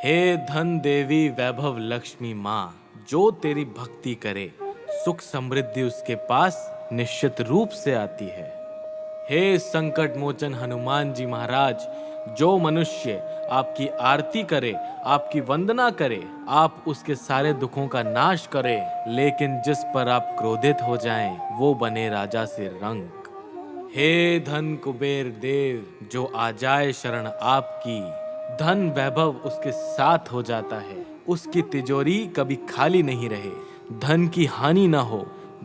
हे धन देवी वैभव लक्ष्मी माँ, जो तेरी भक्ति करे सुख समृद्धि उसके पास निश्चित रूप से आती है। हे संकट मोचन हनुमान जी महाराज, जो मनुष्य आपकी आरती करे, आपकी वंदना करे, आप उसके सारे दुखों का नाश करें, लेकिन जिस पर आप क्रोधित हो जाएं, वो बने राजा से रंक। हे धन कुबेर देव, जो आ जाए शरण आपकी, धन वैभव उसके साथ हो जाता है, उसकी तिजोरी कभी खाली नहीं रहे, धन की हानि ना हो,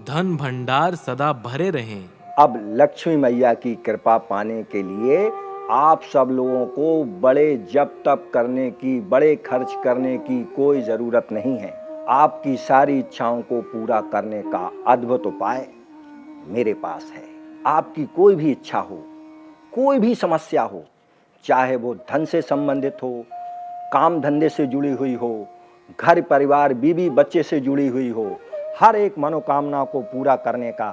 धन भंडार सदा भरे रहें। अब लक्ष्मी मैया की कृपा पाने के लिए आप सब लोगों को बड़े जप तप करने की, बड़े खर्च करने की कोई जरूरत नहीं है। आपकी सारी इच्छाओं को पूरा करने का अद्भुत उपाय मेरे पास है। आपकी कोई भी इच्छा हो, कोई भी समस्या हो, चाहे वो धन से संबंधित हो, काम धंधे से जुड़ी हुई हो, घर परिवार बीवी बच्चे से जुड़ी हुई हो, हर एक मनोकामना को पूरा करने का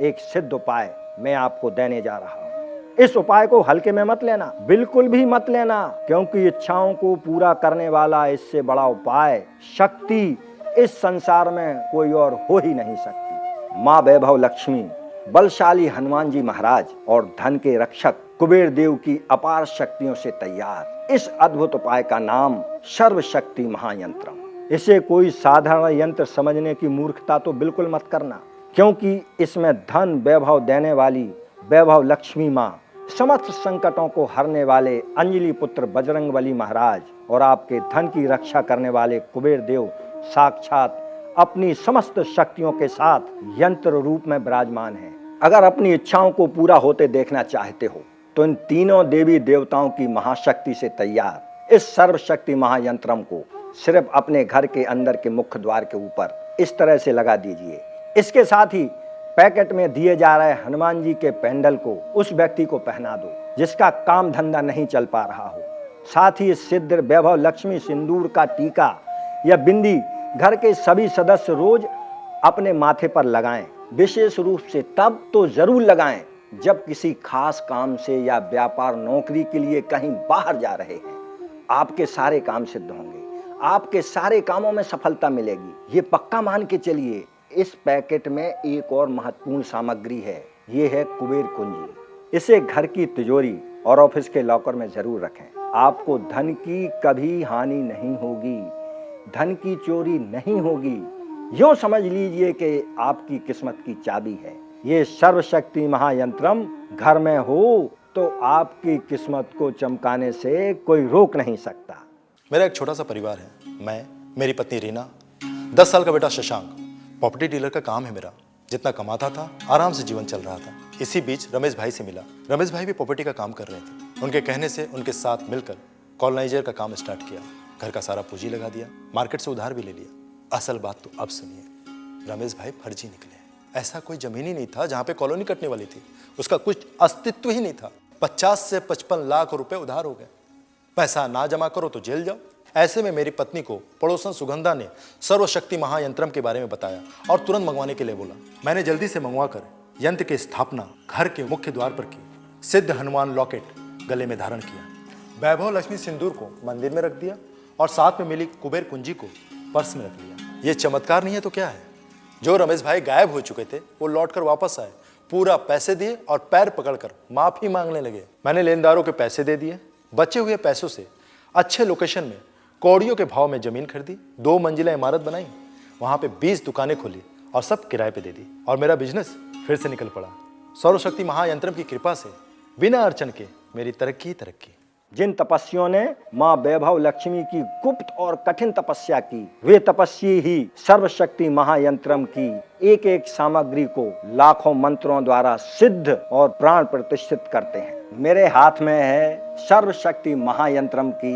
एक सिद्ध उपाय मैं आपको देने जा रहा हूं। इस उपाय को हल्के में मत लेना, बिल्कुल भी मत लेना, क्योंकि इच्छाओं को पूरा करने वाला इससे बड़ा उपाय, शक्ति इस संसार में कोई और हो ही नहीं सकती। माँ वैभव लक्ष्मी, बलशाली हनुमान जी महाराज और धन के रक्षक कुबेर देव की अपार शक्तियों से तैयार इस अद्भुत उपाय का नाम सर्वशक्ति महायंत्रम। इसे कोई साधारण यंत्र समझने की मूर्खता तो बिल्कुल मत करना, क्योंकि इसमें धन वैभव देने वाली वैभव लक्ष्मी माँ, समस्त संकटों को हरने वाले अंजलि पुत्र बजरंगबली महाराज और आपके धन की रक्षा करने वाले कुबेर देव साक्षात अपनी समस्त शक्तियों के साथ यंत्र रूप में विराजमान है। अगर अपनी इच्छाओं को पूरा होते देखना चाहते हो तो इन तीनों देवी देवताओं की महाशक्ति से तैयार इस सर्वशक्ति महायंत्रम को सिर्फ अपने घर के अंदर के मुख्य द्वार के ऊपर इस तरह से लगा दीजिए। इसके साथ ही पैकेट में दिए जा रहे हनुमान जी के पेंडल को उस व्यक्ति को पहना दो जिसका काम धंधा नहीं चल पा रहा हो। साथ ही सिद्ध वैभव लक्ष्मी सिंदूर का टीका या बिंदी घर के सभी सदस्य रोज अपने माथे पर लगाएं। विशेष रूप से तब तो जरूर लगाएं जब किसी खास काम से या व्यापार नौकरी के लिए कहीं बाहर जा रहे हैं। आपके सारे काम सिद्ध होंगे, आपके सारे कामों में सफलता मिलेगी, ये पक्का मान के चलिए। इस पैकेट में एक और महत्वपूर्ण सामग्री है, ये है कुबेर कुंजी। इसे घर की तिजोरी और ऑफिस के लॉकर में जरूर रखें। आपको धन की कभी हानि नहीं होगी, धन की चोरी नहीं होगी। यूं समझ लीजिए कि आपकी किस्मत की चाबी है। ये सर्वशक्ति महायंत्रम घर में हो तो आपकी किस्मत को चमकाने से कोई रोक नहीं सकता। मेरा एक छोटा सा परिवार है, मैं, मेरी पत्नी रीना, 10 साल का बेटा शशांक। प्रॉपर्टी डीलर का काम है मेरा। जितना कमाता था आराम से जीवन चल रहा था। इसी बीच रमेश भाई से मिला। रमेश भाई भी प्रॉपर्टी का काम कर रहे थे। उनके कहने से उनके साथ मिलकर कॉलोनाइजर का काम स्टार्ट किया। घर का सारा पूंजी लगा दिया, मार्केट से उधार भी ले लिया। असल बात तो अब सुनिए, रमेश भाई फर्जी निकले। ऐसा कोई जमीन ही नहीं था जहां पे कॉलोनी कटने वाली थी, उसका कुछ अस्तित्व ही नहीं था। 50 से 55 लाख रुपए उधार हो गए। पैसा ना जमा करो तो जेल जाओ। ऐसे में मेरी पत्नी को पड़ोसन सुगंधा ने सर्वशक्ति महायंत्रम के बारे में बताया और तुरंत मंगवाने के लिए बोला। मैंने जल्दी से मंगवाकर यंत्र की स्थापना घर के मुख्य द्वार पर की। सिद्ध हनुमान लॉकेट गले में धारण किया, वैभव लक्ष्मी सिंदूर को मंदिर में रख दिया और साथ में मिली कुबेर कुंजी को पर्स में रख लिया। ये चमत्कार नहीं है तो क्या है? जो रमेश भाई गायब हो चुके थे वो लौटकर वापस आए, पूरा पैसे दिए और पैर पकड़कर माफी मांगने लगे। मैंने लेनदारों के पैसे दे दिए। बचे हुए पैसों से अच्छे लोकेशन में कौड़ियों के भाव में जमीन खरीदी, 2 मंजिला इमारत बनाई, वहां पे 20 दुकानें खोली और सब किराए पे दे दी और मेरा बिजनेस फिर से निकल पड़ा। सर्वशक्ति महायंत्रम की कृपा से बिना अड़चन के मेरी तरक्की ही तरक्की। जिन तपस्वियों ने माँ वैभव लक्ष्मी की गुप्त और कठिन तपस्या की, वे तपस्वी ही सर्वशक्ति महायंत्रम की एक एक सामग्री को लाखों मंत्रों द्वारा सिद्ध और प्राण प्रतिष्ठित करते हैं। मेरे हाथ में है सर्वशक्ति महायंत्रम की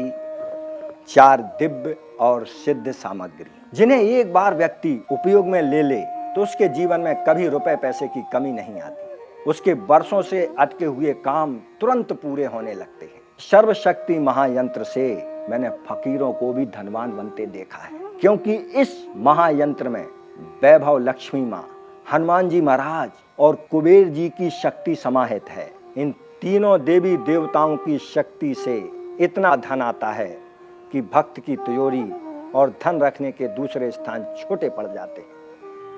4 दिव्य और सिद्ध सामग्री, जिन्हें एक बार व्यक्ति उपयोग में ले ले तो उसके जीवन में कभी रुपए पैसे की कमी नहीं आती। उसके वर्षों से अटके हुए काम तुरंत पूरे होने लगते हैं। सर्वशक्ति महायंत्र से मैंने फकीरों को भी धनवान बनते देखा है, क्योंकि इस महायंत्र में वैभव लक्ष्मी माँ, हनुमान जी महाराज और कुबेर जी की शक्ति समाहित है। इन तीनों देवी देवताओं की शक्ति से इतना धन आता है कि भक्त की तिजोरी और धन रखने के दूसरे स्थान छोटे पड़ जाते हैं।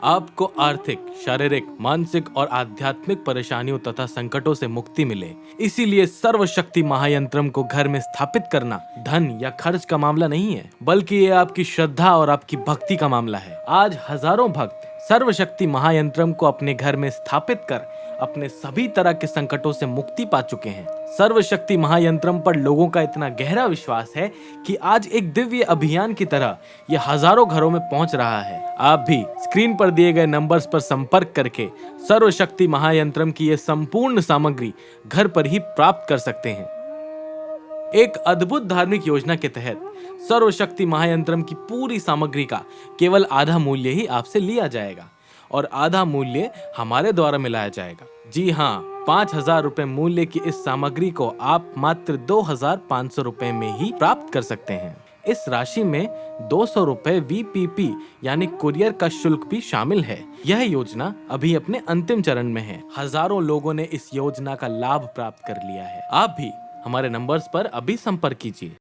आपको आर्थिक, शारीरिक, मानसिक और आध्यात्मिक परेशानियों तथा संकटों से मुक्ति मिले, इसीलिए सर्वशक्ति महायंत्रम को घर में स्थापित करना धन या खर्च का मामला नहीं है, बल्कि ये आपकी श्रद्धा और आपकी भक्ति का मामला है। आज हजारों भक्त सर्वशक्ति महायंत्रम को अपने घर में स्थापित कर अपने सभी तरह के संकटों से मुक्ति पा चुके हैं। सर्वशक्ति महायंत्रम पर लोगों का इतना गहरा विश्वास है कि आज एक दिव्य अभियान की तरह यह हजारों घरों में पहुंच रहा है। आप भी स्क्रीन पर दिए गए नंबर्स पर संपर्क करके सर्वशक्ति महायंत्रम की यह संपूर्ण सामग्री घर पर ही प्राप्त कर सकते हैं। एक अद्भुत धार्मिक योजना के तहत सर्वशक्ति महायंत्रम की पूरी सामग्री का केवल आधा मूल्य ही आपसे लिया जाएगा और आधा मूल्य हमारे द्वारा मिलाया जाएगा। जी हाँ, 5,000 रुपए मूल्य की इस सामग्री को आप मात्र 2,500 रुपए में ही प्राप्त कर सकते हैं। इस राशि में 200 रुपए VPP यानी कुरियर का शुल्क भी शामिल है। यह योजना अभी अपने अंतिम चरण में है। हजारों लोगों ने इस योजना का लाभ प्राप्त कर लिया है। आप भी हमारे नंबर्स पर अभी संपर्क कीजिए।